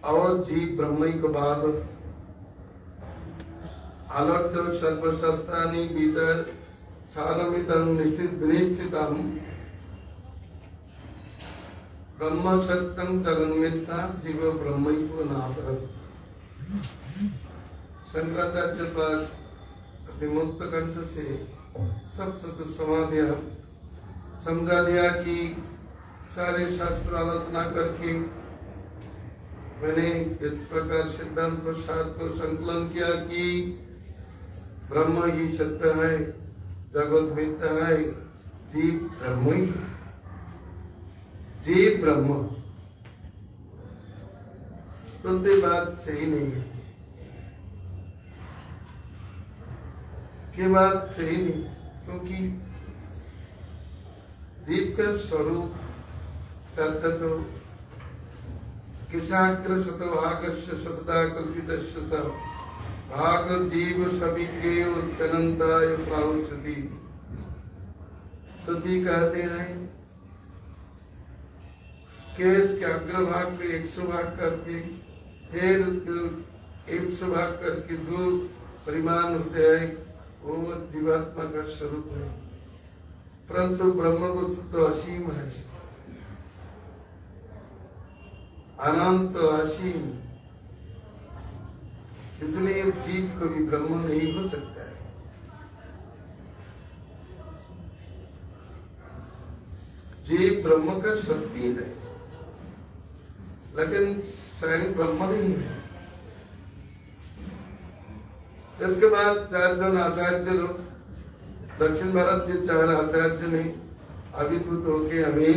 और जीव ब्रह्मैकवाद आलट्य सर्वशास्त्राणि भीतर सारमिदं निश्चितम् ब्रह्म सत्यम जगन्मिथ्या जीव ब्रह्मैको नापरम्। शंकराचार्य पर विमुक्त कंठ से सब सुख समाधिया समझा दिया कि सारे शास्त्र आलोचना करके मैंने इस प्रकार सिद्धांत को सार को संकलन किया कि ब्रह्म ही सत्य है, जगत मिथ्या है, जीव ब्रह्म ही, जीव ब्रह्म। तो ये बात सही नहीं है, ये बात सही नहीं, क्योंकि जीव का स्वरूप तत्व किसाग्र शतभागस्य शतदा कल्पितस्य स भाग जीव सभी के उच्चनंताय प्राहुच्यति। सती कहते हैं केस के अग्रभाग को 100 भाग करके फिर 100 भाग करके जो परिमाण होते हैं वो जीवात्मा का स्वरूप है, परंतु ब्रह्म वस्तु तो असीम है, अनंत असीम, इसलिए जीव कभी ब्रह्म नहीं हो सकता है। जीव ब्रह्म का शक्ति है, लेकिन स्वयं ब्रह्म नहीं है। इसके बाद 4 जन आचार्य लोग दक्षिण भारत के 4 आचार्य ने अभिभूत होके हमें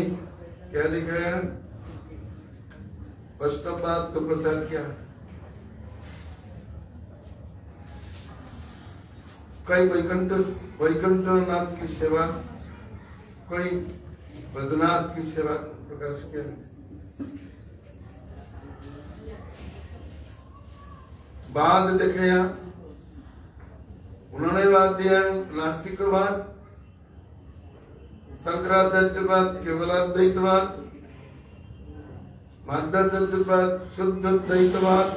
क्या दिखाया, वैष्णववाद को प्रसार किया। कई वैकुंठनाथ की सेवा, कोई ब्रजनाथ की सेवा प्रकाश किया। बाद दिखाया, उन्होंने बात दिया नास्तिकवाद, शंकराचार्यवाद केवलाद्वैतवाद, माध्वाचार्यवाद शुद्ध द्वैतवाद,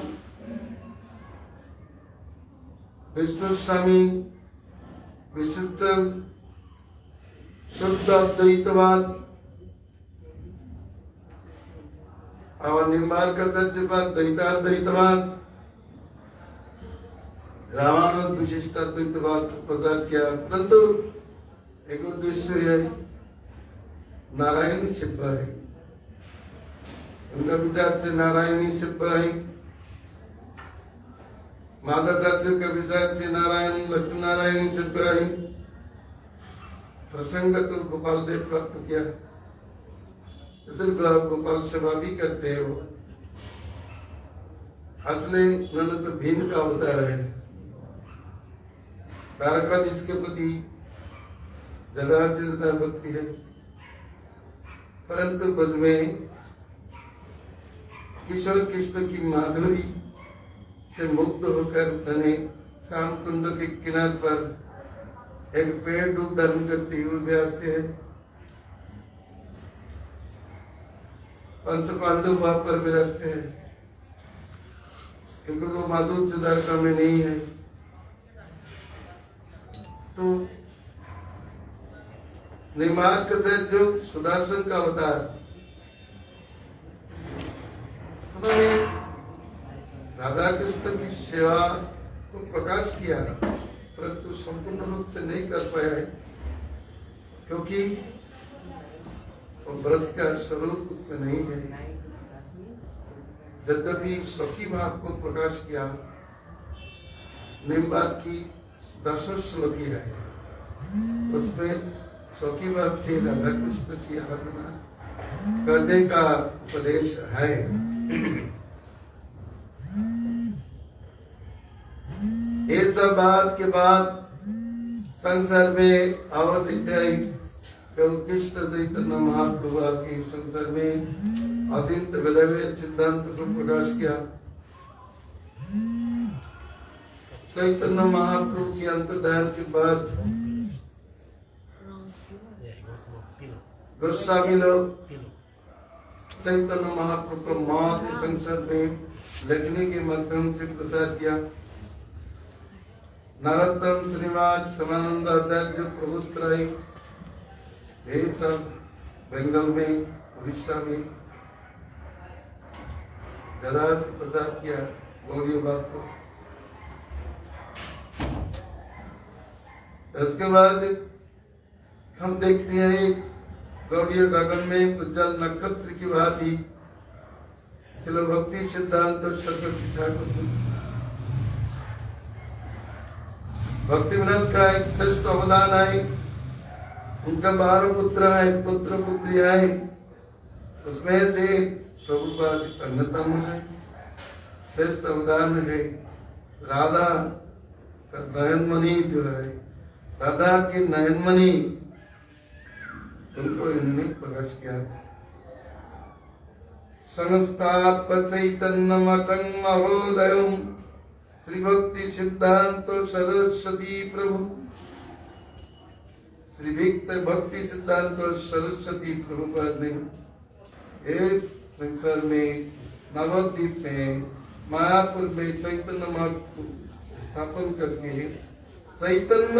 विष्णु स्वामी विशुद्ध शुद्ध अद्वैतवाद और निम्बार्काचार्यवाद द्वैताद्वैतवाद, रामानुज विशिष्टाद्वैतवाद प्रचार किया। परंतु एक उद्देश्य है, नारायणी छिपा है, उनका विचार से नारायणी छिपा है। माधवाचार्य का विचार से नारायण लक्ष्मी नारायण छिपा है। प्रसंग तो गोपाल देव प्राप्त किया, इसलिए गोपाल सेवा भी करते हैं वो। असली उन्होंने तो भीम का अवतार है, द्वारकाधीश के प्रति ज्यादा से ज्यादा भक्ति है, परंतु बज में किशोर कृष्ण की माधुरी से मुक्त होकर मैंने शाम कुंड के किनारे पर एक पेड़ रूप धारण करते हुए व्यासते हैं। पंच पांडव वहां पर विराजते हैं, क्योंकि वो माधुर्य जो द्वारका में नहीं है। तो निमार्क से जो सुदर्शन का अवतार, उन्होंने राधा कृष्ण की सेवा को प्रकाश किया, परंतु संपूर्ण रूप से नहीं कर पाया है, क्योंकि वो ब्रज का स्वरूप उसमें नहीं है। यद्यपि सखी भाव को प्रकाश किया, निम्बार्क की 10 श्लोकी है, उसमें सखी भाव से राधा कृष्ण की आराधना करने का उपदेश है। एक बात के बाद संसार में अवधित कृष्ण चैतन्य महाप्रभु के संसार में अचिंत वेद सिद्धांत को प्रकाश किया। चैतन्य महाप्रभु की अंतर्ध्यान के बाद गोस्वामी लोग चैतन्य महाप्रभु को मौत संसार में लेखनी के माध्यम से प्रसार किया। नरोत्तम श्रीनिवास समानंद आचार्य प्रभुत्राय बंगाल में, उड़ीसा में ज्यादा प्रचार किया गौड़ीय बात को। इसके बाद हम देखते हैं गौड़ीय गगन में उज्जवल नक्षत्र की भांति श्रील भक्ति सिद्धांत सरस्वती ठाकुर भक्ति विनोद का एक श्रेष्ठ अवदान है। उनका 12 पुत्र है, पुत्र पुत्रियां है, उसमें से प्रभुपाद अन्यतम है। श्रेष्ठ अवदान है राधा का नयनमणि जो है, राधा की नयनमणि उनको इन्होंने प्रकाश किया। संस्थाप चैतन्य मठं महोदयं श्री भक्ति सिद्धांत सरस्वती प्रभु, श्री भक्ति सिद्धांत सरस्वती प्रभुपाद ने एक संसार में नवद्वीप में मायापुर में चैतन्य मठ स्थापन करके चैतन्य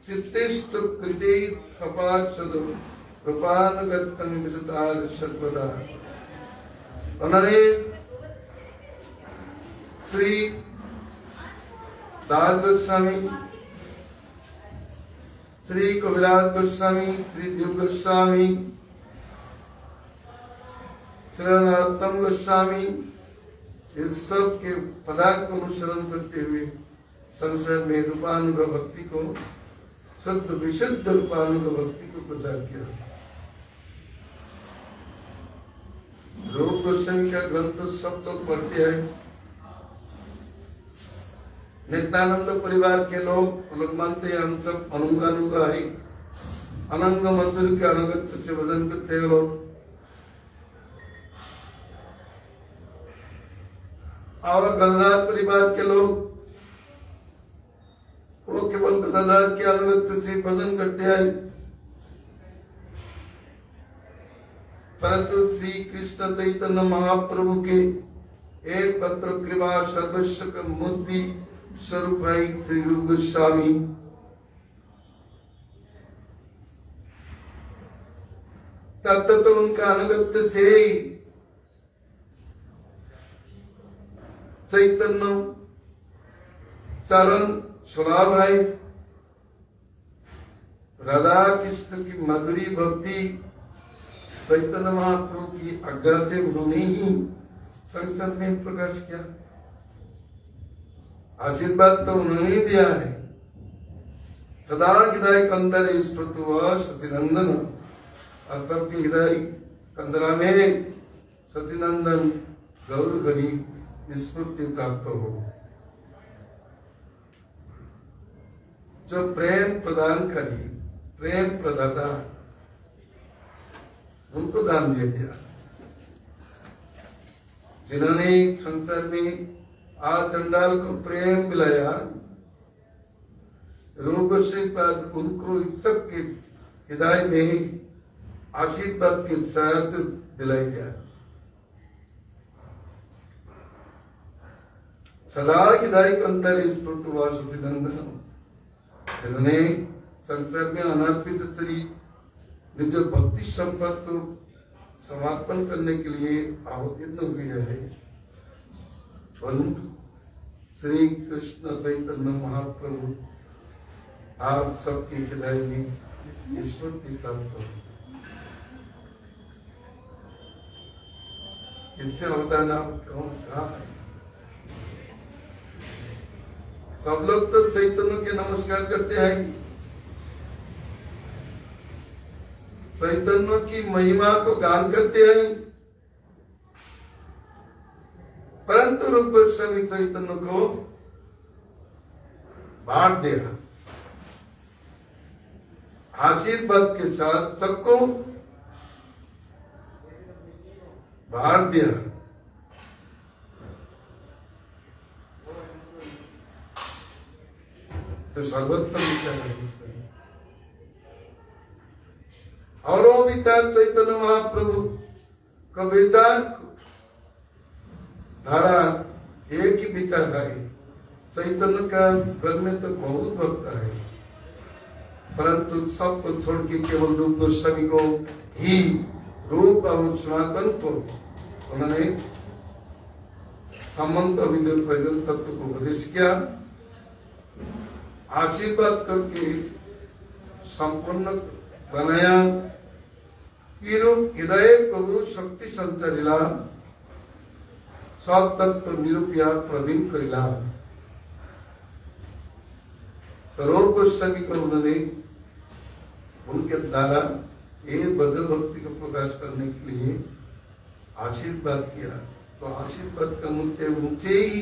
चित्तिष्ट कृति कपाक्षद कृपानुगतं विसतार सर्वदा। उन्होंने श्री दास गोस्वामी, श्री कविराज गोस्वामी, श्री जीव गोस्वामी, श्री नरोत्तम गोस्वामी, इस सब के पदार्थ को अनुसरण करते हुए संसार में रूपानुग भक्ति को, शुद्ध विशुद्ध रूपानुग भक्ति को प्रचार किया। रूप गोस्वामी का ग्रंथ सब तो पढ़ते हैं। नित्यानंद परिवार के लोग मानते हैं हम सब अनुंगा है, अनंग मंत्र के अनुगत्य से भजन करते हैं लोग। और गंगाधर परिवार के लोग वो केवल गंगाधर के अनुगत्य से भजन करते हैं। परंतु श्री कृष्ण चैतन्य महाप्रभु के एक पत्र कृपा सर्वस्व मूर्ति स्वरूप है श्री रूप गोस्वामी। तत्व तो उनका अनुगत्य से चैतन्य चरण स्वभाव है। राधा कृष्ण की मधुरी भक्ति चैतन्य महाप्रभु की आज्ञा से उन्होंने ही संसद में प्रकाश किया। आशीर्वाद तो उन्होंने दिया है। सदा हृदय कंदर सचिनंदन, और सबके हृदय कंदरा में सचिनंदन गौर गरी स्फूर्ति प्राप्त हो। जो प्रेम प्रदान करी, प्रेम प्रदाता, उनको दान दे दिया। जिन्होंने संसार में आज चंडाल को प्रेम मिलाया, रूप श्रीपाद उनको इस सब के हृदय में आशीर्वाद के साथ दिलाई दिया। सदा हृदय अंतर स्फूर्तवासुनंदन, जिन्होंने संसार में अनर्पित श्री निज भक्ति संपद को समापन करने के लिए अवतीर्ण हुए है। श्री कृष्ण चैतन्य महाप्रभु आप सबके हृदय में स्फूर्ति प्राप्त हो। इससे अवदान आप क्यों कहा है? सब लोग तो चैतन्य के नमस्कार करते हैं, चैतन्य की महिमा को गान करते हैं, परंतु रूप गोस्वामी चैतन्य को बांट दिया। आशीर्वाद के साथ सबको बांट दिया। तो सर्वोत्तम विचार है इसमें। और वो विचार चैतन्य महाप्रभु का विचार धारा एक ही विचार है। चैतन्य का घर में तो बहुत भक्त है, परंतु सबको छोड़ के केवल रूप गोस्वामी को ही, रूप और सनातन को उन्होंने संबंध अविद्य प्रयोजन तत्व को उपदेश किया, आशीर्वाद करके संपूर्ण बनाया। फिर हृदय प्रभु शक्ति संचारिला, सब तत्व निरूपिया प्रवीण करिला। तो रूप गोस्वामी को उन्होंने उनके द्वारा ये बदल भक्ति को प्रकाश करने के लिए आशीर्वाद किया। तो आशीर्वाद का मुद्दे उनसे ही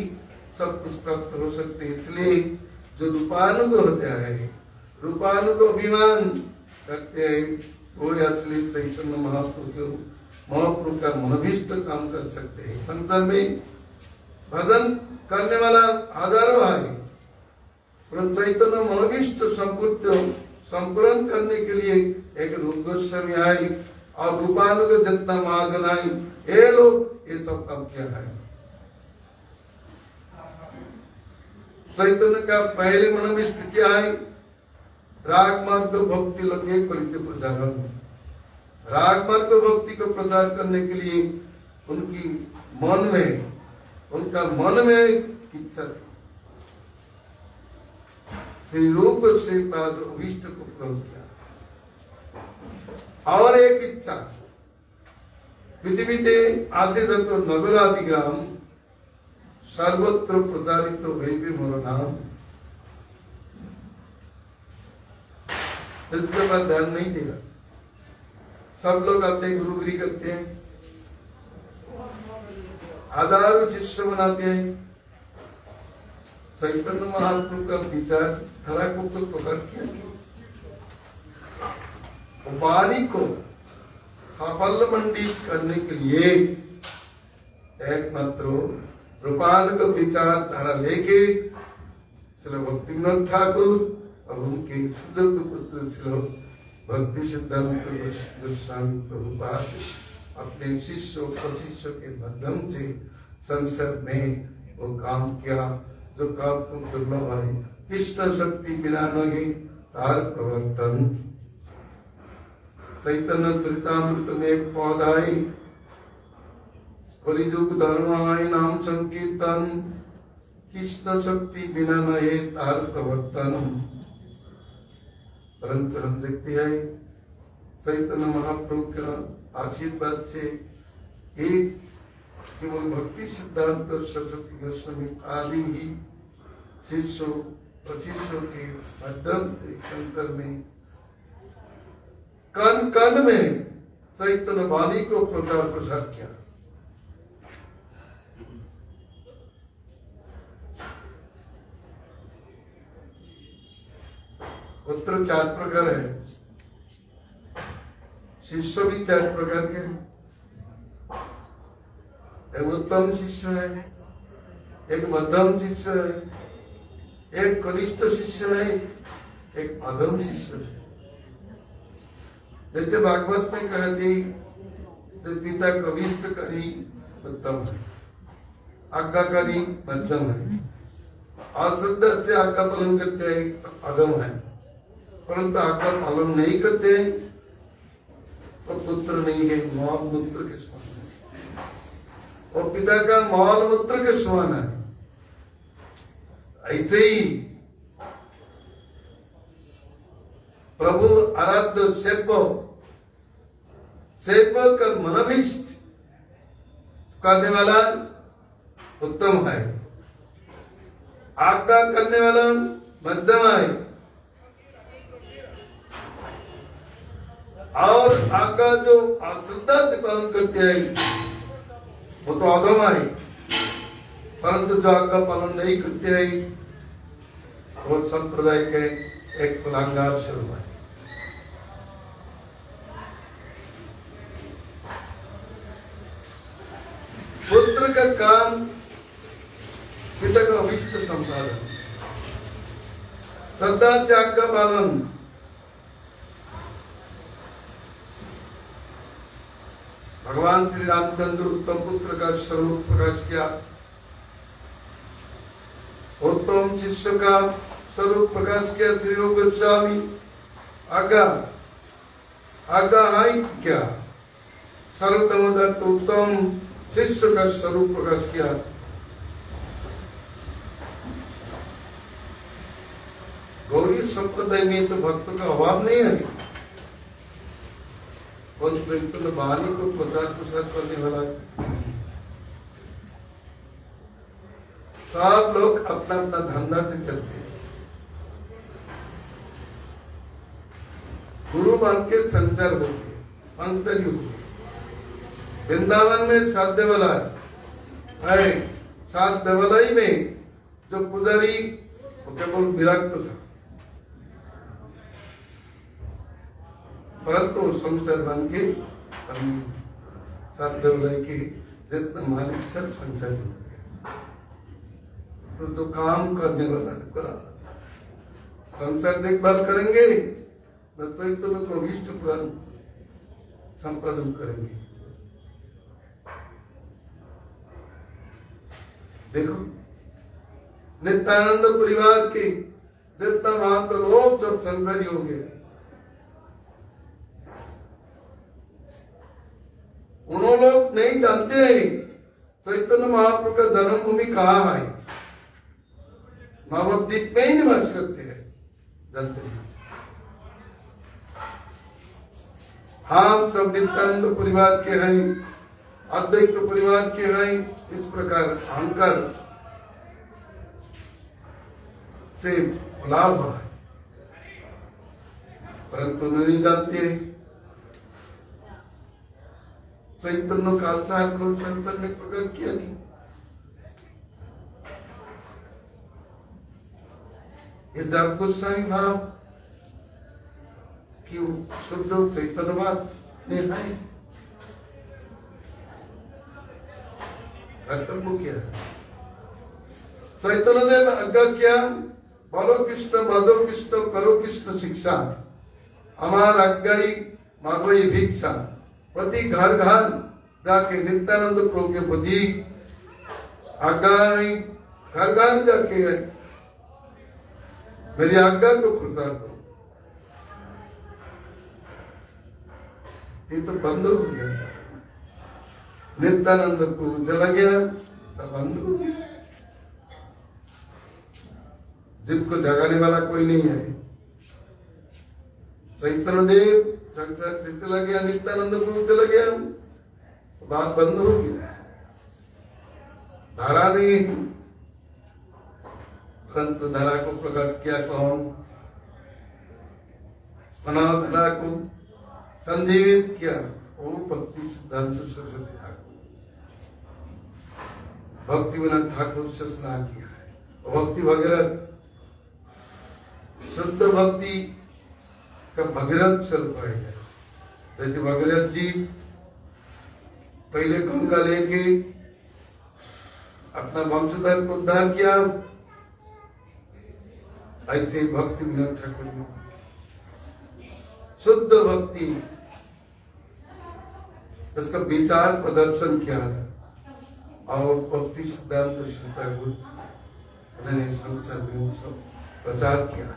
सब कुछ प्राप्त हो सकते, इसलिए जो रूपानुग होता है, रूपानुग अभिमान करते हैं, वो असली चैतन्य महाप्रभु का मनोभीष्ट काम कर सकते हैं। संसार में भजन करने वाला हजारों है, परंतु चैतन्य मनोभीष्ट संपूर्ण करने के लिए एक रूप गोस्वामी आए और रूपानुग जितना महाजन आए, ये लोग ये सब काम किया है। चैतन्य का पहले मनोभीष्ट क्या है? राग मार्ग भक्ति लगे करिते प्रचारण। राग मार्ग भक्ति को प्रचार करने के लिए उनकी उनका मन में इच्छा थी, श्री रूप से पाद अभिष्ट को पूर्ण किया। और एक इच्छा, पृथ्वीते आचे तो नगरादि ग्राम सर्वत्र प्रचारित वैभे मोर नाम। इसके बाद ध्यान नहीं देगा, सब लोग अपने गुरुगिरी करते हैं, हजारों शिष्य बनाते हैं। चैतन्य महाप्रभु का विचार धारा को तो पकड़ किया, वाणी को साफल्य मंडित करने के लिए एकमात्र रूपानुग विचार धारा लेके श्री भक्तिविनोद ठाकुर और उनके शुद्ध पुत्र श्री भक्ति सिद्धांत गोस्वामी प्रभुपाद अपने शिष्यों प्रशिष्यों के माध्यम से संसद में वो काम किया, जो काम को दुर्लभ है। कृष्ण शक्ति बिना नगे तार प्रवर्तन। चैतन्य चरितामृत में एक पौध आई, कलिजुग धर्म आई नाम संकीर्तन, कृष्ण शक्ति बिना नहे तार प्रवर्तन। परंतु हम देखते हैं चैतन्य महाप्रभु का आशीर्वाद से एक केवल भक्ति सिद्धांत सरस्वती गोस्वामी आदि ही शिष्यों प्रशिष्यों के माध्यम से शंकर में कण कण में चैतन्य वाणी को प्रचार प्रसार किया। पुत्र 4 प्रकार है, शिष्य भी 4 प्रकार के हैं। एक उत्तम शिष्य है, एक मध्यम शिष्य है, एक कनिष्ठ शिष्य है, एक अधम शिष्य है। जैसे भागवत में कहती पिता कनिष्ठ करी उत्तम है, आज्ञाकारी मध्यम है, अश्रद्धा से आज्ञा पालन करते हैं अधम है, परंतु आज्ञा पालन नहीं करते तो पुत्र नहीं है, मौल मूत्र के समान है, और पिता का मौल मूत्र के समान है। ऐसे ही प्रभु आराध्य सेवक का मनोभीष्ट करने वाला उत्तम है, आज्ञा करने वाला मध्यम है, और आज्ञा जो अश्रद्धा से पालन करते हैं वो तो अधम है, परंतु जो आज्ञा पालन नहीं करते हैं वो संप्रदाय के एक कुलांगार स्वरूप है। पुत्र का काम पिता का अभिष्ट संपादन, श्रद्धा से आज्ञा पालन, भगवान श्री रामचंद्र उत्तम पुत्र का स्वरूप प्रकाश किया, उत्तम शिष्य का स्वरूप प्रकाश किया श्री रूप गोस्वामी। आज्ञा है क्या? सर्वोत्तम दत्त उत्तम शिष्य का स्वरूप प्रकाश किया। गौरी संप्रदाय में तो भक्तों का अभाव नहीं है, परंतु वाणी को प्रचार प्रसार करने वाला सब लोग अपना अपना धंधा से चलते हैं। गुरु बन के संसार होते अंतर युग। वृंदावन में सात देवालय है। सात देवालय में जो पुजारी वो केवल विरक्त था, परंतु संसार बन के हम सात देवालय के जितना मालिक सब संसार बन गए। तो काम करने वाला का संसार देखभाल करेंगे, चैतन्य को अभीष्ट पुराण संपादन करेंगे। देखो नित्यानंद परिवार के जितना महान तो लोग जब संसारी हो गए, उन्होंने लोग नहीं जानते चैतन्य महाप्रभु का जन्मभूमि कहाँ है। नवद्वीप में ही निवास करते हैं, जानते हैं। हम सब नित्यानंद परिवार के हैं, अद्वैत परिवार के हैं। इस प्रकार अहंकार से लाभ है, परंतु नहीं जानते चैतन्य कालसार को संसार ने प्रकट किया नहीं। ये जब गोस्वामी भाव कि शुद्ध चैतन्यवाद में है। कर्तव्य क्या है? चैतन्य देव आज्ञा क्या? बोलो कृष्ण बधो कृष्ण करो कृष्ण शिक्षा, हमार आज्ञाई मांगो ये भिक्षा। पति घर घर जाके नित्यानंद प्रभु के पति आज्ञाई घर घर जाके मेरी आज्ञा को प्रचार करो। ये तो बंद हो गया। नित्यानंद प्रभु चला गया तो बंद हो गया। जिसको जगाने वाला कोई नहीं है। चैतन्य देव संसार से चला गया, नित्यानंद प्रभु चला गया, तो बात बंद हो गया। धारा नहीं, परंतु धारा को प्रकट किया कौन? धारा को संजीवित किया वो भक्ति सिद्धांत सरस्वती ठाकुर। भक्ति विनोद ठाकुर से स्नान किया है। भक्ति भगीरथ शुद्ध भक्ति का भगीरथ स्वरूप है। जैसे भगीरथ जी पहले गंगा लेके अपना वंशधर को उद्धार किया, ऐसे भक्ति विनोद ठाकुर ने शुद्ध भक्ति इसका विचार प्रदर्शन किया और भक्ति सिद्धांत उन्होंने संसार में प्रचार किया।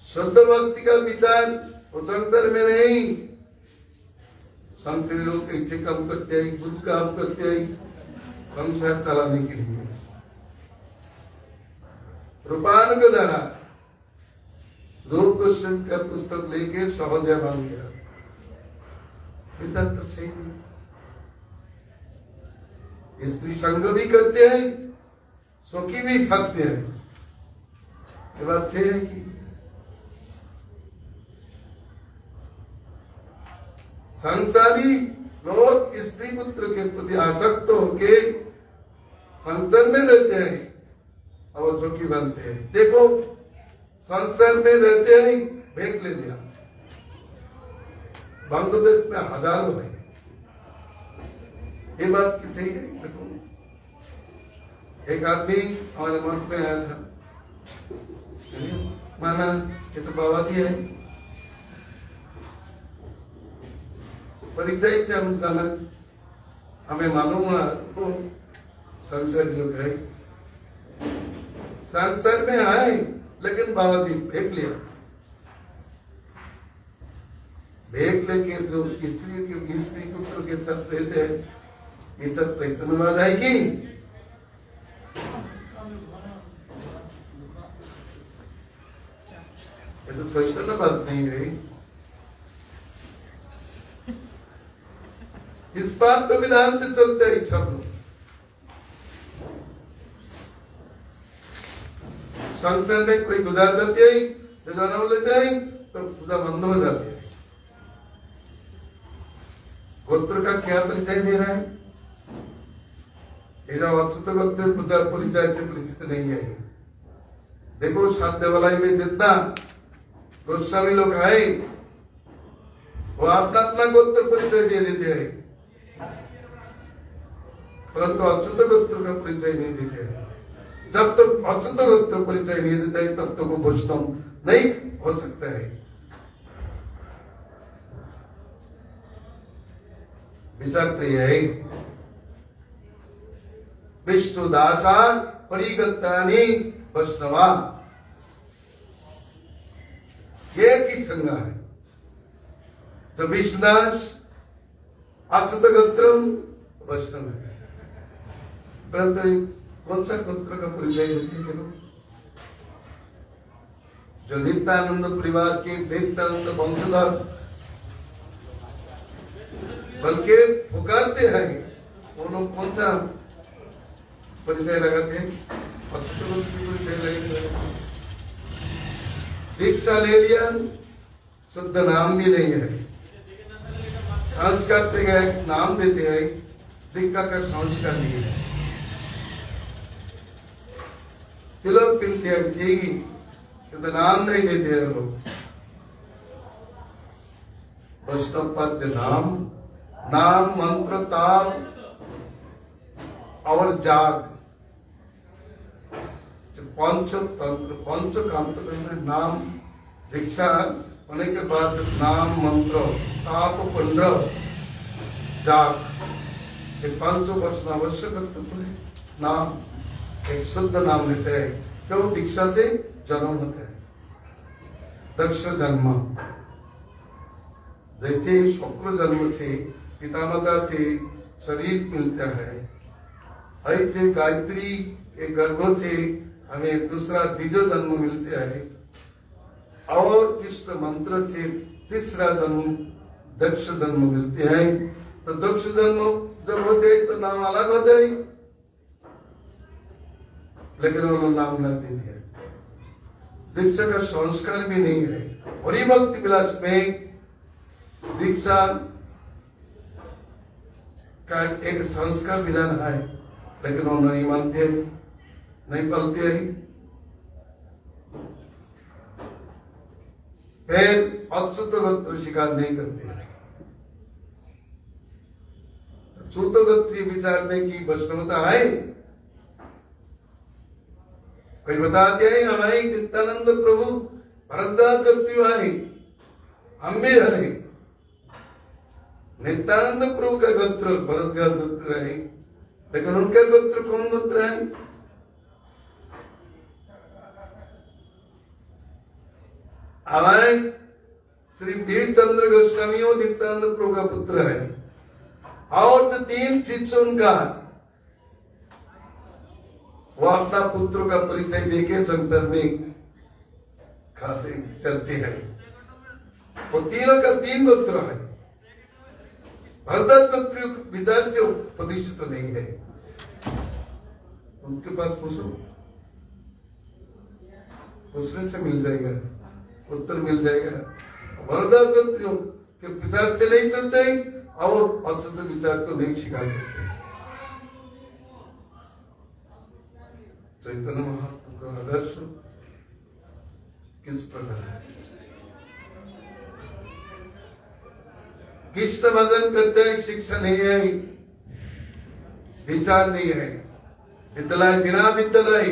शुद्ध भक्ति का विचार वो संसार में नहीं। संसारी लोग ऐसे काम करते हैं, गुरु काम करते हैं संसार चलाने के लिए। रूपानुग द्वारा रूप गोस्वामी का पुस्तक लेके सहजा बन गया। विचार तो सही नहीं। स्त्री संग भी करते हैं, सुखी भी थकते हैं। ये बात सही है कि संसारी लोग स्त्री पुत्र के प्रति आसक्त होके संसार में रहते हैं और सुखी बनते हैं। देखो संसार में रहते हैं, भेंट ले लिया। बांग्लादेश में हजारों है। ये बात की सही है। देखो एक आदमी हमारे मन में आया था, माना ये तो बाबा जी है, परिचय से हम जाना, हमें मालूम हुआ तो संसारी लोग है, संसार में आए लेकिन बाबा जी फेंक लिया। भेंक लेके जो स्त्री पुत्र के साथ रहते हैं, ये सब चैतन्यवाद है कि ये तो चैतन्यवाद नहीं है। इस बात तो विधान से चलते हैं सब लोग। संसार में कोई गुजार जाती है, जन्म लेते हैं तो पूजा बंद हो जाती है। गोत्र का क्या परिचय दे रहा है? अच्युत गोत्र पूजा परिचय से परिचित नहीं है। देखो साध्यवलाई में जितना गोस्वामी लोग आए वो अपना अपना गोत्र परिचय दे देते हैं, परंतु अच्युत गोत्र का परिचय नहीं देते हैं। जब तक अच्युत गोत्र परिचय नहीं देते है तब तक वो वैष्णव नहीं हो सकता है। विचार तो यह है, विष्णुदाचार परिगतानि वैष्णवा, एक ही संज्ञा है। तो विष्णुदास अच्युत गोत्र वैष्णव है, परंतु कौन सा गोत्र का परिचय देते हैं? जो नित्यानंद परिवार के नित्यानंद वंशधर बल्कि पुकारते हैं, वो लोग कौन सा परिचय लगाते हैं? अच्युत गोत्र परिचय लगाते। दीक्षा ले लिया, शुद्ध नाम भी नहीं है, संस्कार देगा नाम देते हैं, दीक्षा का संस्कार नहीं है। तिलक पिलते हैं ठीक, तो नाम नहीं देते हैं लोग। वैष्णव पद नाम, नाम मंत्र ताप और जाग, पंच तंत्र पंच कांत में नाम दीक्षा होने के बाद नाम मंत्र ताप पुंड जाग, ये पांच वर्ष अवश्य कर्तव्य है। नाम एक शुद्ध नाम लेते हैं, क्यों? दीक्षा से जन्म होता है, दक्ष जन्म। जैसे शुक्र जन्म से पितामाता से शरीर मिलता है, ऐसे गायत्री के गर्भ से हमें दूसरा द्विज जन्म मिलता है, और कृष्ण मंत्र से तीसरा जन्म दक्ष जन्म मिलते हैं। तो दक्ष जन्म जब होते तो नाम अलग होते हैं, लेकिन वो नाम न देते हैं। दीक्षा का संस्कार भी नहीं है। और ये भक्ति विलास में दीक्षा का एक संस्कार विधान है, लेकिन वो नहीं मानते, नहीं पालते हैं। फिर अच्युत गोत्र स्वीकार नहीं करते। अच्युत गोत्र विचारने की वैष्णवता है। कोई बताते हैं हमारे नित्यानंद प्रभु भरद्वाज गोत्र है, हम भी है। नित्यानंद प्रभु का गोत्र भरद्वाज गोत्र है, लेकिन उनका गोत्र कौन गोत्र है? हमारे श्री वीरचंद्र गोस्वामी नित्यानंद प्रभु का पुत्र है, और तो 3 शिष्य उनका, वो अपना पुत्र का परिचय देके संसार में खाते चलते हैं। वो तीनों का 3 गोत्र है। भरद्वाज गोत्र विचार से प्रतिष्ठित तो नहीं है। उनके पास पूछो, पूछने से मिल जाएगा, उत्तर मिल जाएगा। भरद्वाज गोत्रियों के विचार से नहीं चलते और अच्युत विचार को नहीं स्वीकार करते। चैतन्य महाप्रभु का आदर्श किस प्रकार है? कृष्ण भजन करते हैं, शिक्षा नहीं है, विचार नहीं है। विद्यालय बिना विद्यालय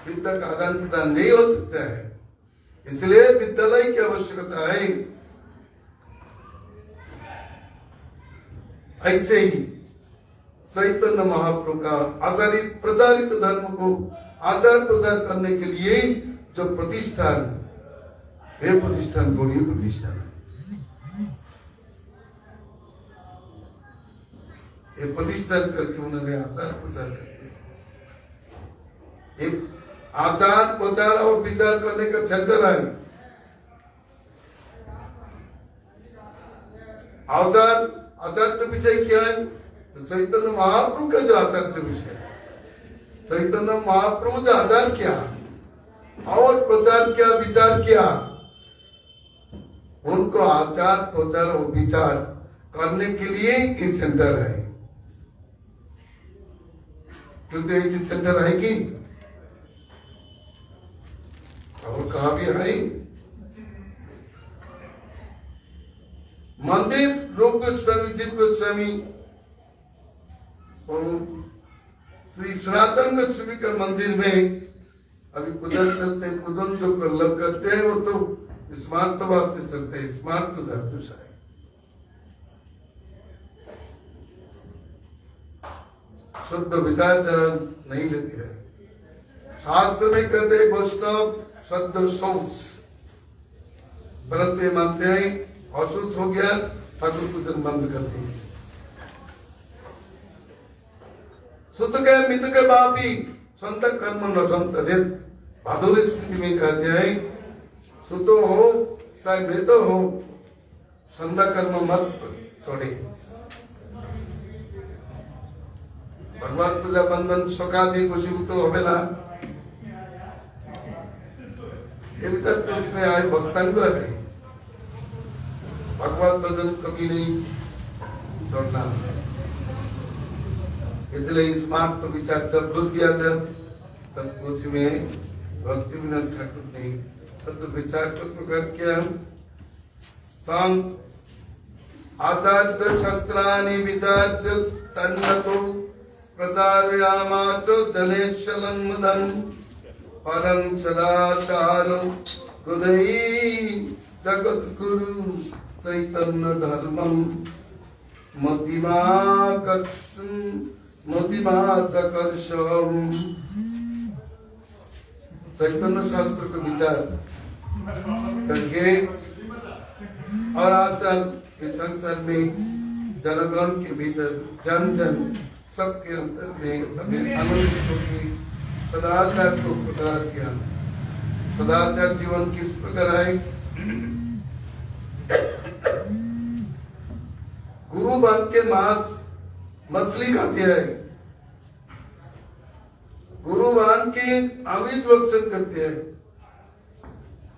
विद्या का आदान प्रदान नहीं हो सकता है, इसलिए विद्यालय की आवश्यकता है। ऐसे ही चैतन्य महाप्रभु का आचारित प्रचारित धर्म को आचार प्रचार करने के लिए जो प्रतिष्ठान, ये प्रतिष्ठान गौड़ीय प्रतिष्ठान है। ये प्रतिष्ठान करके उन्होंने आचार प्रचार करते हैं। एक आचार प्रचार और विचार करने का सेंटर है। आचार्य विषय क्या है? तो चैतन्य महाप्रभु का जो आचार्य विषय है, चैतन्य महाप्रभु जो आचार किया और प्रचार किया, विचार किया, उनको आचार प्रचार और विचार करने के लिए ये सेंटर है। क्योंकि ये सेंटर है कि और कहा भी है मंदिर रूप गोस्वामी, जीव गोस्वामी और श्री सनातन गोस्वामी का मंदिर में अभी पूजन करते, पूजन जो लग करते हैं वो तो स्मार्तवाद से चलते हैं, स्मार्त धर्मशाला है। शुद्ध विचारचरण नहीं लेते हैं। शास्त्र में कहते हैं वैष्णव शुद्ध शौच, परंतु ये मानते हैं अशुद्ध हो गया ठाकुर पूजन बंद कर दिए। सुत के मित के बापी संत कर्म न संतजित, भादुरी स्मृति में कहते हैं सुतो हो चाहे मृत हो, संत कर्म मत छोड़े। भगवान पूजा बंधन शोकादि खुशी तो हमें ना ये भी तक तो इसमें आए भक्तांग है। भगवत भजन कभी नहीं छोड़ना। इसलिए स्मार्ट तो विचार जब घुस गया तब उसमें भक्ति विनोद ठाकुर ने शुद्ध विचार को प्रकट किया। संग आचार्य शास्त्राणि विचार्य तन्नतो प्रचारयामाच जनेशलं मदन परम सदाचारो गुणै जगत गुरु चैतन्य धर्मम मतिमाकर्षम। चैतन्य शास्त्र का विचार करके और आज तक इस संसार में जनगण के भीतर जन जन सबके अंतर में हमें आनंद की सदाचार को प्रचार किया। सदाचार जीवन किस प्रकार है? गुरु बन के मांस मछली खाते है, गुरु बन के आमिष भक्षण करते हैं।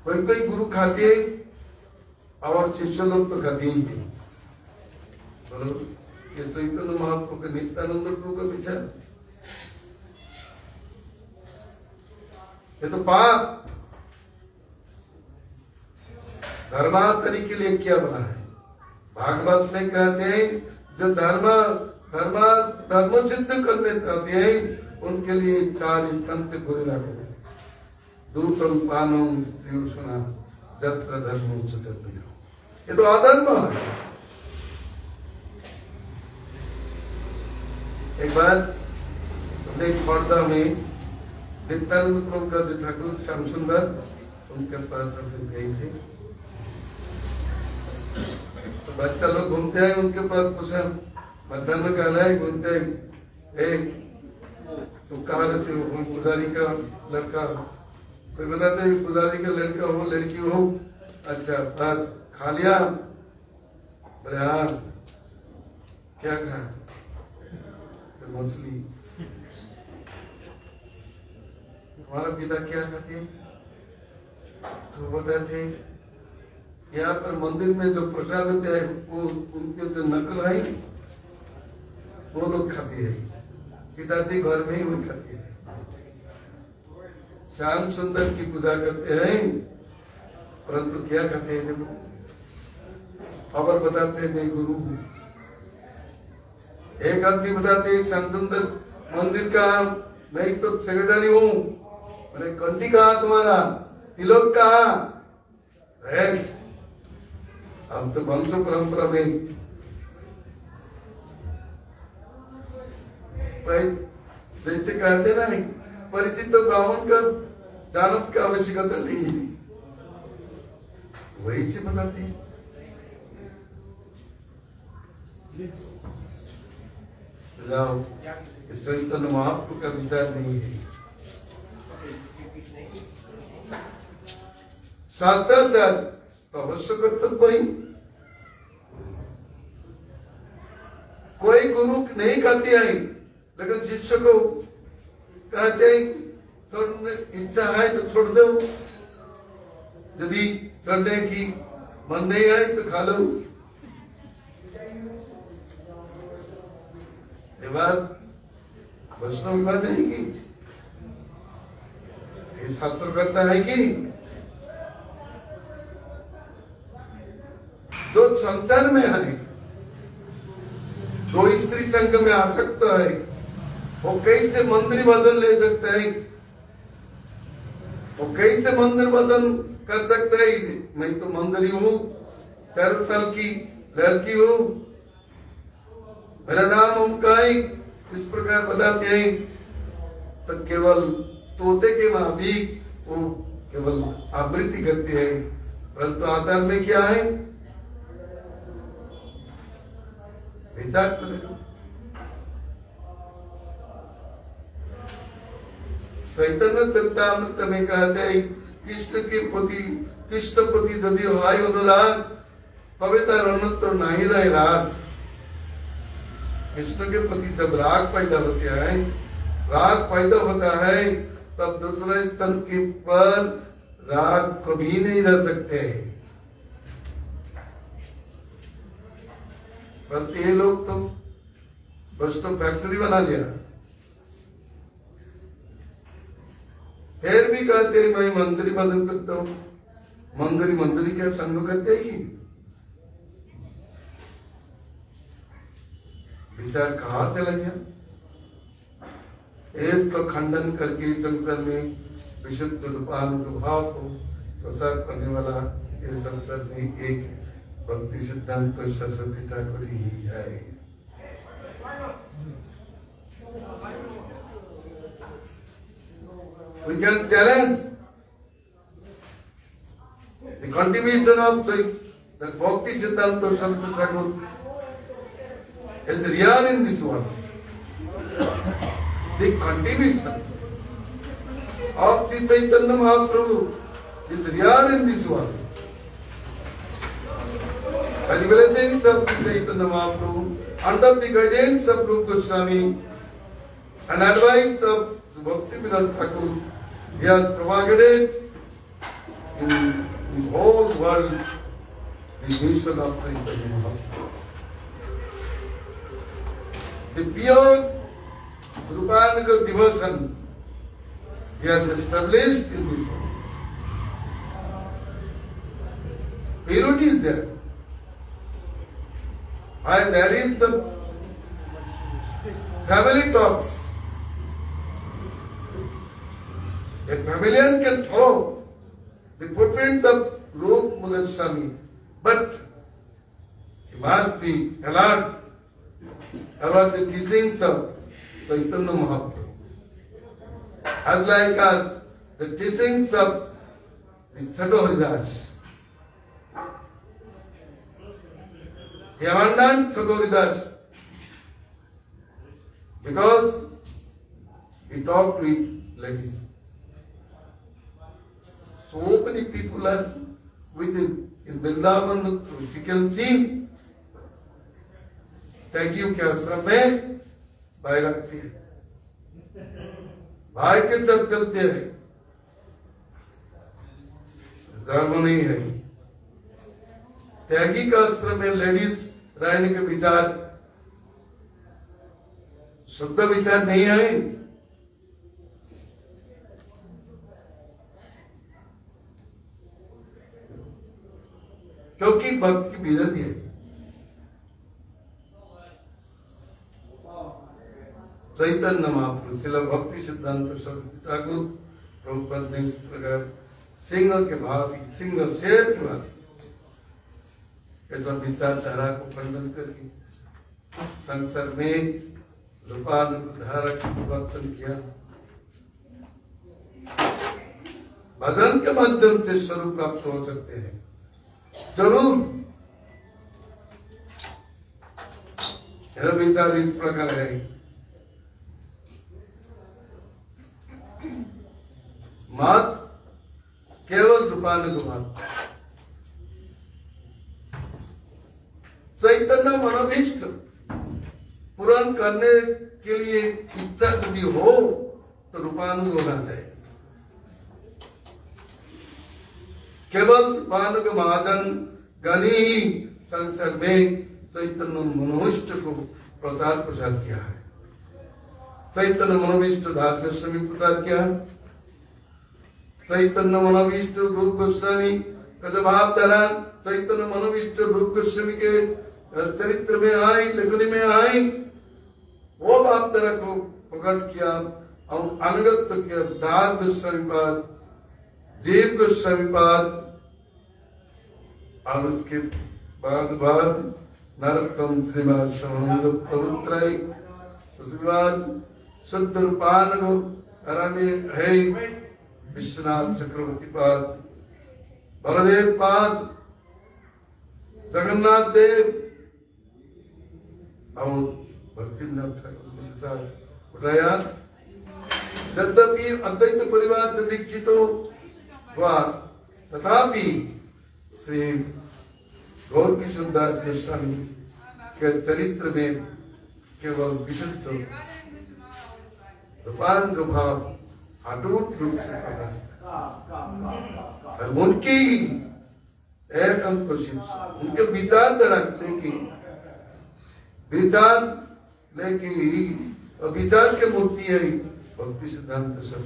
कोई कोई गुरु खाते और शिष्य लोग तो खाते ही नहीं। ये चैतन्य महाप्रभु के नित्यानंद प्रभु का विचार, ये तो पाप धर्मांतरी के लिए क्या बना है? भागवत में कहते हैं जो धर्म सिद्ध करने चाहते हैं उनके लिए 4 स्तंभ बुरे लागू है। दूतम पानम स्त्री सुना जत्र धर्म उच्चतर। ये तो अधर्म है। एक बार अपने पर्दा में नित्यानंद प्रभु का जो ठाकुर श्याम सुंदर उनके पास अपने गए थे, तो बच्चा लोग घूमते हैं उनके पास पूछा, मध्यान्ह काल है, घूमते तुम कहाँ रहते हो? कोई पुजारी का लड़का, कोई बताते पुजारी का लड़का हो लड़की हो। अच्छा बात खा लिया? बोले हाँ। क्या खा? तो मछली। तुम्हारा पिता क्या खाते? तो बताते यहाँ पर मंदिर में जो प्रसाद होते हैं वो उनके जो नकल है वो लोग खाते हैं। पिताजी घर में ही वो खाते हैं। श्याम सुंदर की पूजा करते हैं परंतु क्या खाते हैं? देखो खबर बताते हैं मैं गुरु हूँ। एक आदमी बताते हैं श्याम सुंदर मंदिर का मैं तो सेक्रेटरी हूँ। मैंने कंठी कहा तुम्हारा, तिलक कहा है? हम तो वंश परंपरा में भाई जैसे कहते ना, परिचित ब्राह्मण का जानव की आवश्यकता नहीं है, वही से बताते हैं। जाओ, चैतन्य महाप्रभु का विचार नहीं है। शास्त्राचार तो अवश्य कर्तव्य ही। कोई गुरु नहीं कहते हैं, लेकिन शिष्य को कहते हैं छोड़ने इच्छा है तो छोड़ दो, यदि छोड़ने की मन नहीं आए तो खा लो। ये बात वैष्णव की बात है कि ये शास्त्र करता है कि जो संसार में है, जो स्त्री संघ में आ सकता है, वो कैसे मंदिर बदन ले सकता है, वो कैसे मंदिर बदन कर सकता है। मैं तो मंदिरी हूँ, 13 साल की लड़की हूँ, मेरा नाम ओमकाई, इस प्रकार बताते हैं, तो केवल तोते के मां भी वो केवल आवृत्ति करते हैं, परंतु आचार में क्या है विचार करें। चैतन्य चरितामृत में कहते हैं कृष्ण के प्रति यदि हाय अनुराग पवित्र अन्यत्र नहीं रहे राग। कृष्ण के प्रति जब राग पैदा होता है तब दूसरे स्थल के पर राग कभी नहीं रह सकते हैं। पर ये लोग तो बस तो फैक्ट्री बना लिया, फिर भी कहते हैं मैं मंदिर बदल करता हूं। मंदिर क्या संग करते हैं कि विचार कहां चला गया। इसका खंडन करके संसार में विशुद्ध रूपानुभाव को प्रसार करने वाला इस संसार में एक भक्ति सिद्धांत तो सरस्वती ठाकुर ही है। We can challenge the contribution of the Bhakti Siddhanta Saraswati Thakur is real in this world. The contribution of Sri Chaitanya Mahaprabhu is real in this world. By the blessings of Sri Chaitanya Mahaprabhu, under the guidance of Rupa Goswami and advice of Bhakti Vinod Thakur, he has propagated in the whole world the mission of Chaitanya Mahaprabhu. The pure Rupanuga devotion he has established in this world. Purity is there. And there is the family talks. A familiar can follow the footprints of Rupa Goswami, but he must be alert about the teachings of Chaitanya Mahaprabhu. As like as the teachings of the Chhato he abandoned Chhato because he talked with ladies. So many people are with him in Vrindavan, which you can see. त्यागियों के आश्रम में भाई रखती है, भाई के साथ चलते हैं, धर्म नहीं है। त्यागी का आश्रम में लेडीज रहने के विचार शुद्ध विचार नहीं है। क्योंकि भक्त की बिदत है। चैतन्य महाप्रभु शिला भक्ति सिद्धांत सरस्वती ठाकुर प्रभुपाद ने इस प्रकार सिंह के भाव सिंह शेर के भाव ऐसा विचारधारा को खंडन करके संसार में रूपानुधारा का परिवर्तन किया। भजन के माध्यम से स्वरूप प्राप्त हो सकते हैं, जरूर। यह विचार इस प्रकार है, मत केवल रूपानुगमन, चैतन्य मनोभीष्ट पूर्ण करने के लिए इच्छा यदि हो तो रूपानुग होना चाहिए। केवल रूपानुगमादन गणी ही संसार में चैतन्य मनोभीष्ट को प्रचार प्रसार किया है। चैतन्य मनोभीष्ट दास गोस्वामी प्रचार किया, चैतन्य मनोभीष्ट रूप गोस्वामी का जो भावधारा चैतन्य मनोभीष्ट रूप गोस्वामी के चरित्र में आई, लेखनी में आई, वो भावधारा को प्रकट किया और अनुगत किया। दास गोस्वामी पाद, जीव गोस्वामी पाद, और उसके बाद नरोत्तम श्रीवास समानंद प्रभुत्राय, उसके बाद शुद्ध रूपानुग है विश्वनाथ चक्रवर्ती पाद, बलदेव पाद, जगन्नाथ देव और भक्तिनाथ ठाकुर उठाया। यद्यपि अद्वैत परिवार से दीक्षित हुआ, तथापि श्री गौर किशोर दास गोस्वामी के चरित्र में केवल विशुद्ध रूपानुग भाव अटूट रूप से प्रकाश और उनकी एक अंकुशित उनके विचारधारा लेकिन विचार के मूर्ति है भक्ति सिद्धांत सब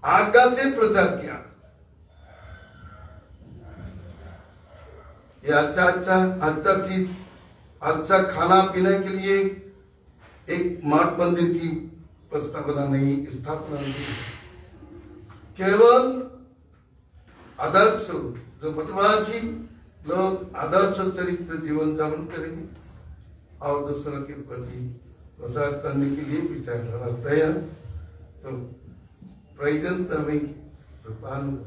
आज्ञा से प्रचार किया। ये अच्छा चीज, अच्छा खाना पीने के लिए एक मठ मंदिर की प्रस्तावना नहीं, स्थापना नहीं, केवल आदर्श जो मठवासी लोग आदर्श चरित्र जीवन जापन करेंगे और दूसरों के प्रति प्रचार करने के लिए विचारधारा प्रयास। तो प्रयोजन हमें रूपानुग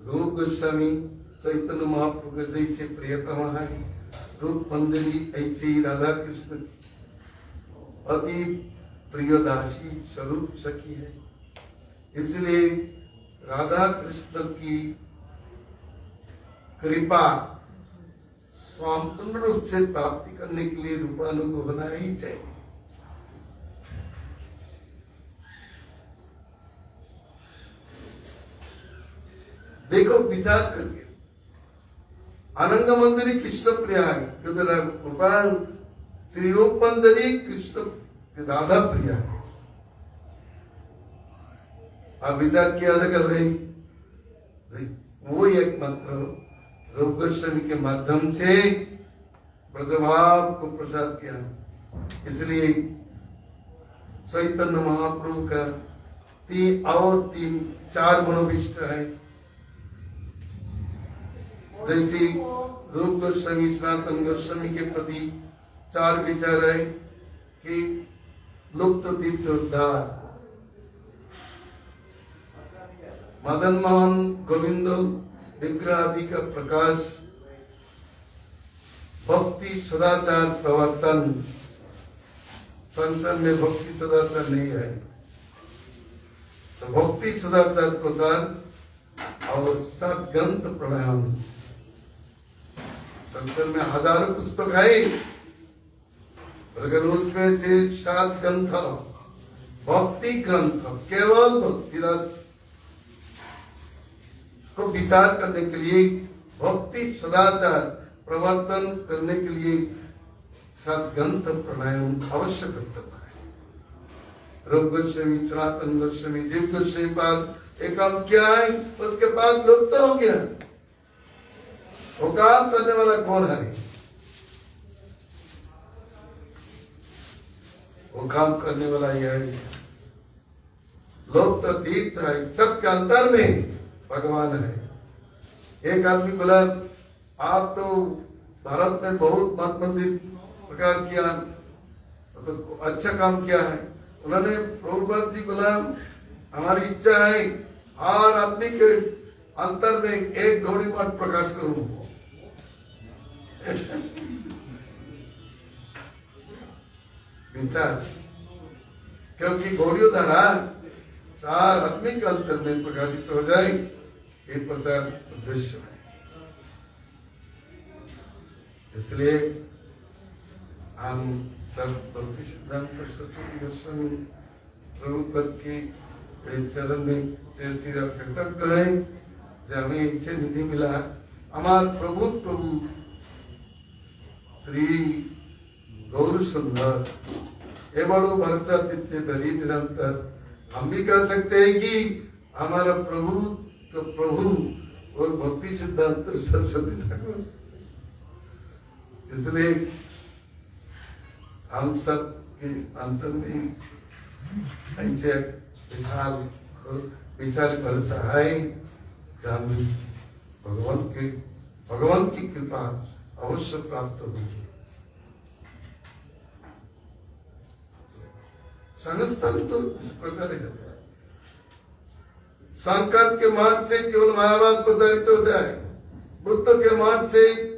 रूप गोस्वामी चैतन्य महाप्रभु के जैसे प्रियतम है, रूप मंदिरी ऐसे ही राधा कृष्ण अति प्रियदासी स्वरूप सखी है। इसलिए राधा कृष्ण की कृपा संपूर्ण रूप से प्राप्ति करने के लिए रूपानुग होना ही चाहिए। देखो विचार करके, आनंद मंदिरी कृष्ण प्रिया है, भगवान श्री रूप मंदिरी कृष्ण राधा प्रिया है। आप विचार किया कर रहे, वो एकमात्र रूप गोस्वामी के माध्यम से ब्रजभाव को प्रसार किया। इसलिए चैतन्य महाप्रभु का तीन चार मनोभीष्ट है। जैसे रूप गोस्वामी सनातन गोस्वामी के प्रति चार विचार है कि लुप्त तीर्थ उद्धार, मदन मोहन गोविंद विग्रह आदि का प्रकाश, भक्ति सदाचार प्रवर्तन। संसार में भक्ति सदाचार नहीं है, तो भक्ति सदाचार प्रचार और सद्ग्रंथ प्राणायाम। संसार में हजारों पुस्तक है, अगर उसमें से 7 ग्रंथ भक्ति ग्रंथ, केवल भक्ति रस को विचार करने के लिए, भक्ति सदाचार प्रवर्तन करने के लिए सद्ग्रंथ प्राणायाम अवश्य करता है। रूप गोस्वामी, सनातन गोस्वामी, जीव गोस्वामी पाद एक काम क्या है, उसके बाद लुप्त हो गया। वो काम करने वाला कौन है? वो काम करने वाला यह है, लोक तो तीर्थ है, सबके अंतर में भगवान है। एक आदमी बोला, आप तो भारत में बहुत मठ मंदिर प्रकार किया, तो अच्छा काम किया है। उन्होंने प्रभुपाद जी बोला, हमारी इच्छा है हर आदमी के अंतर में एक गौड़ी मठ प्रकाश करूं। विचार, क्योंकि गौड़ियों द्वारा सार आदमी के अंतर में प्रकाशित हो जाए, ये प्रचार उद्देश्य है। इसलिए हम सब भक्ति सिद्धांत सरस्वती गोस्वामी प्रभुपद के चरण में चिर कृतज्ञ है जे हमें इसे निधि मिला। हमार प्रभु श्री गौर सुंदर ये बड़ो भरचा चित्ते धरी निरंतर। हम भी कह सकते हैं कि हमारा प्रभु और भक्ति सिद्धांत सरस्वती ठाकुर। इसलिए हम सब के अंतर में ऐसे विशाल भरोसा है, भगवान की कृपा अवश्य प्राप्त होगी। संस्थान तो इस प्रकार है, शंकर के मार्ग से केवल मायावाद प्रचारित होता है, बुद्ध के मार्ग से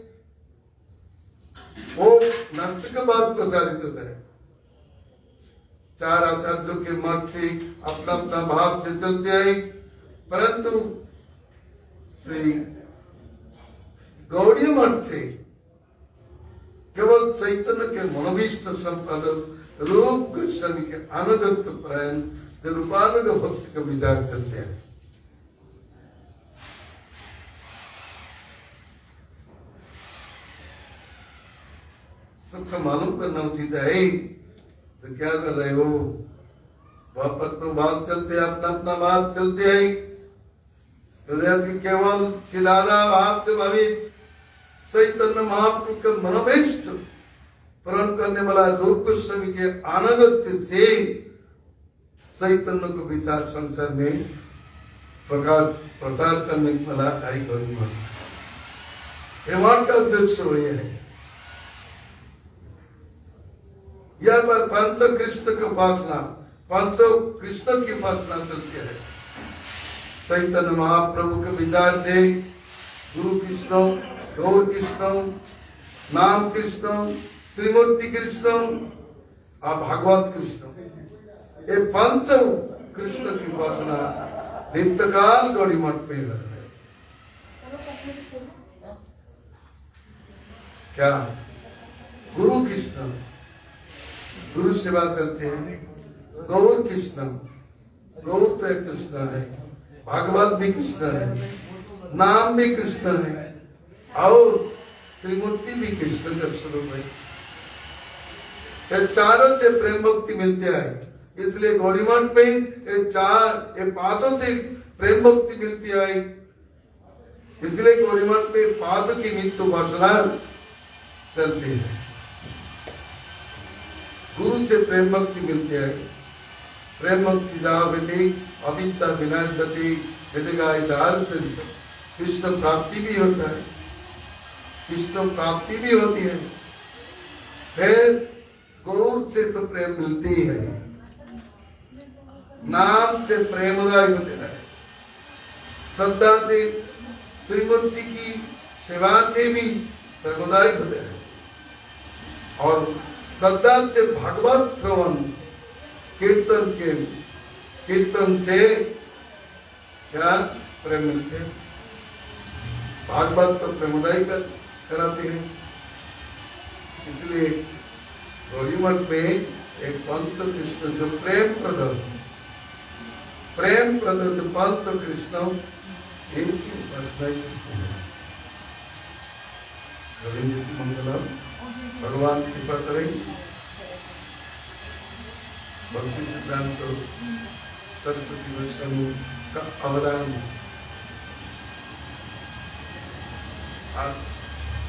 वो नास्तिकवाद प्रचारित होता है। चार आचार्यों के मत से अपना अपना भाव से चलते आए, परंतु श्री गौड़ीय मठ से केवल चैतन्य के मनोभीष्ट संपादक रूप गोस्वामी के अनुगत प्रायण जो रूपानुग भक्ति का विचार चलते हैं। सबका मालूम करना उचित है, तो क्या कर रहे हो? वहां पर तो बात चलते, अपना अपना बात चलते हैं। तो केवल शिलादा भाव से भावित चैतन्य महाप्रभु का मनोभीष्ट पूर्ण करने वाला रूप गोस्वामी के अनागत्य से चैतन्य को विचार संसार में प्रचार करने वाला आई गौरी मठ। मठ का उद्देश्य वही है। यह पर पंच कृष्ण की उपासना, पंचो कृष्ण की उपासना चलती है। चैतन्य महाप्रभु के विचार से गुरु कृष्ण, गौर कृष्ण, नाम कृष्ण, श्रीमूर्ति कृष्ण और भागवत कृष्ण, ये पंच कृष्ण की उपासना नित्यकाल गौड़ी मठ में है। क्या गुरु कृष्ण, गुरु सेवा करते हैं। गौर कृष्ण, गौर तो कृष्ण है, भागवत भी कृष्ण है, नाम भी कृष्ण है और श्रीमूर्ति भी कृष्ण का स्वरूप है। ये चारों से प्रेम भक्ति मिलती है। इसलिए गौड़ी मठ में ये पांचों से प्रेम भक्ति मिलती है। इसलिए गौड़ी मठ में पांचों की नित्य उपासना चलती है। गुरु से प्रेम भक्ति मिलती है। प्रेम भक्ति जावती अविद्या विनाशती कृष्ण प्राप्ति भी होता है, कृष्ण प्राप्ति भी होती है। फिर गौर से तो प्रेम मिलती ही है, नाम से प्रेमदायी होते है, श्रद्धा से श्रीमूर्ति की सेवा से भी प्रेमदायी होते हैं और श्रद्धा से भागवत श्रवण कीर्तन से क्या प्रेम मिलते हैं। भागवत तो प्रेमदायी कराते हैं। इसलिए गौड़ी मठ में एक पंत कृष्ण जो प्रेम प्रदत्त पंत कृष्ण इनकी उपासना मंगलम। भगवान की कृपा करें। भक्ति सिद्धांत सरस्वती गोस्वामी का अवदान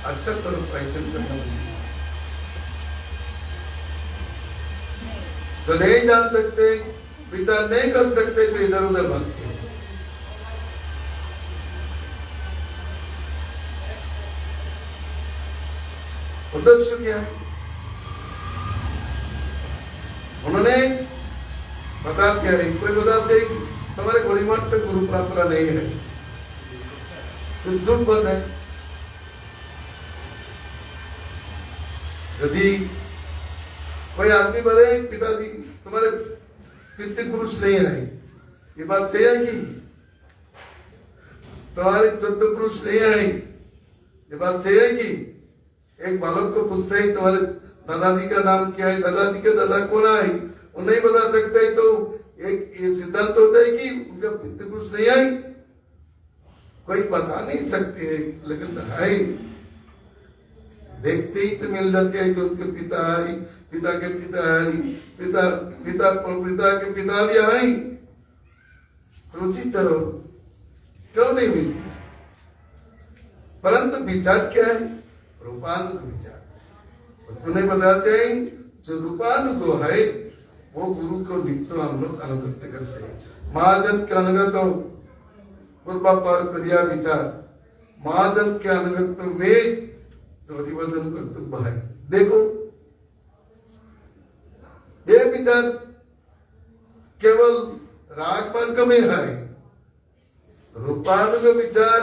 अच्छा करो पहचान करना तो नहीं जान सकते, विचार नहीं कर सकते तो इधर उधर भक्ति उद्देश्य क्या है? उन्होंने बता दिया है, कोई बताते हैं कि तुम्हारे गोली मठ पे गुरु परंपरा नहीं है, तो झूठ बोल है। यदि कोई आदमी बोले पिताजी तुम्हारे पितृपुरुष नहीं है, ये बात सही है कि तुम्हारे चौद्ध पुरुष नहीं है, ये बात सही है कि एक बालक को पूछते ही तुम्हारे दादाजी का नाम क्या है, दादाजी का दादा कौन है, वो नहीं बता सकते, तो एक ये सिद्धांत होता है कि उनका पितृपुरुष नहीं है, कोई बता नहीं सकते है, लेकिन है देखते ही तो मिल जाते हैं कि उनके पिता है, पिता के पिता है, पिता पिता पिता के पिता भी है, तो उसी तरह क्यों नहीं मिलती? परंतु विचार क्या है? रूपानुग विचार। उसको नहीं बताते हैं, जो रूपानुग है वो गुरु को नित्य हम लोग अनुगत्य करते हैं। महाजन के अनुगत पूर्वा पर क्रिया विचार, महाजन के अनुगत में जो हरिवर्धन कर्तव्य है। देखो ये विचार केवल राग मार्ग में है, रूपानुग विचार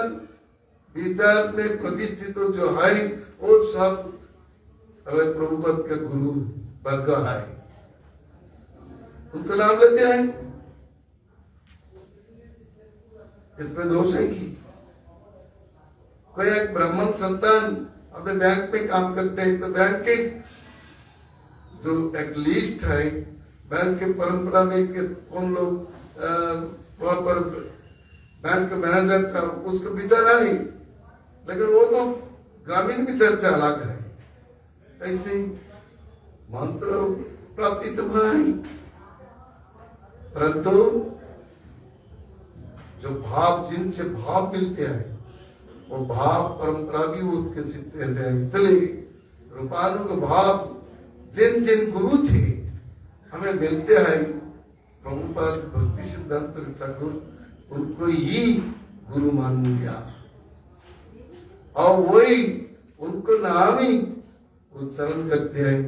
विचार में प्रतिष्ठित जो है वो सब हमें प्रभुपद के गुरु वर्ग है, उनका नाम लेते हैं। इसमें दोष है कि कोई एक ब्राह्मण संतान अपने बैंक में काम करते हैं, तो बैंक के जो एक लिस्ट है, बैंक के परंपरा में कौन लोग वहां पर बैंक का मैनेजर था, उसका विचार है, लेकिन वो तो ग्रामीण विचार से अलग है। ऐसे मंत्र प्राप्ति तो है, परंतु जो भाव, जिनसे भाव मिलते हैं वो भाव परंपरा भी उसके सिद्ध हैं। इसलिए रूपानुग भाव जिन जिन गुरु से हमें मिलते हैं, प्रभुपाद भक्ति सिद्धांत ठाकुर उनको ही गुरु मान लिया और वही उनको नाम ही उच्चारण करते हैं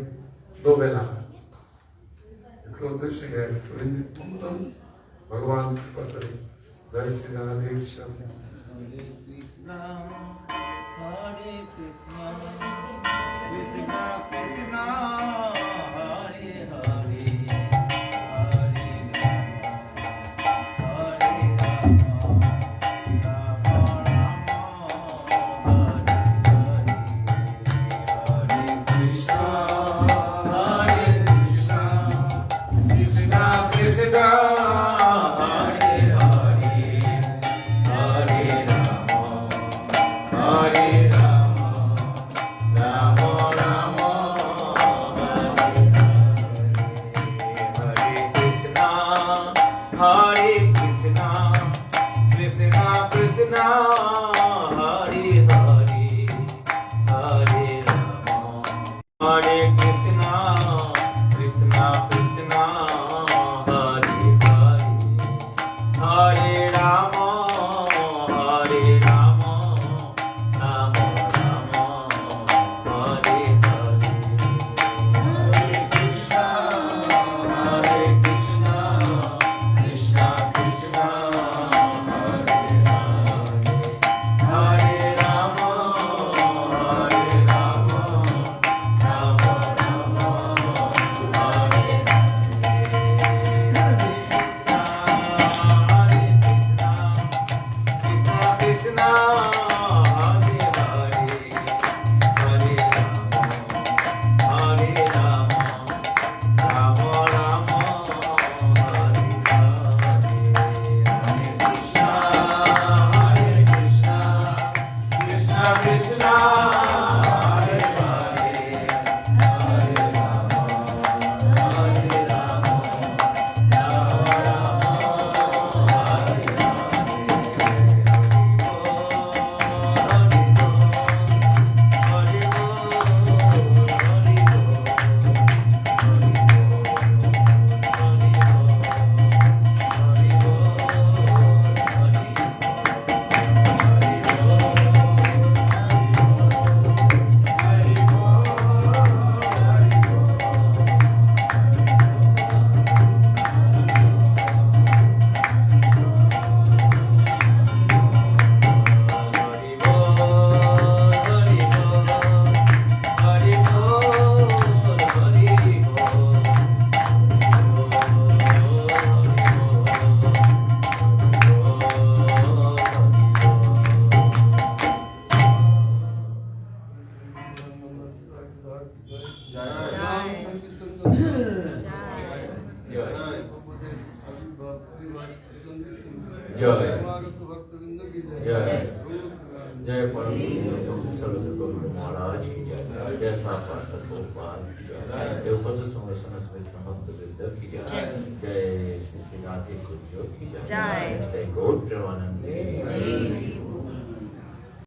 दो बेला। इसका उद्देश्य है भगवान कृपा करें। जय श्री राधे श्याम। हरे कृष्णा कृष्णा कृष्णा हरे हरे, हरे राम राम राम हरे हरे, हरे कृष्णा कृष्णा कृष्णा Hare Rama, जय परम पूज्य सर्वसद्गुरु महाराज की जय। जय सापा सतगोपाल की जय। जय उपस्थित समस्त समित भक्त वृंद की जय। जय श्री श्री राधे कुंजो की जय। जय गौर प्रेमानंद की जय।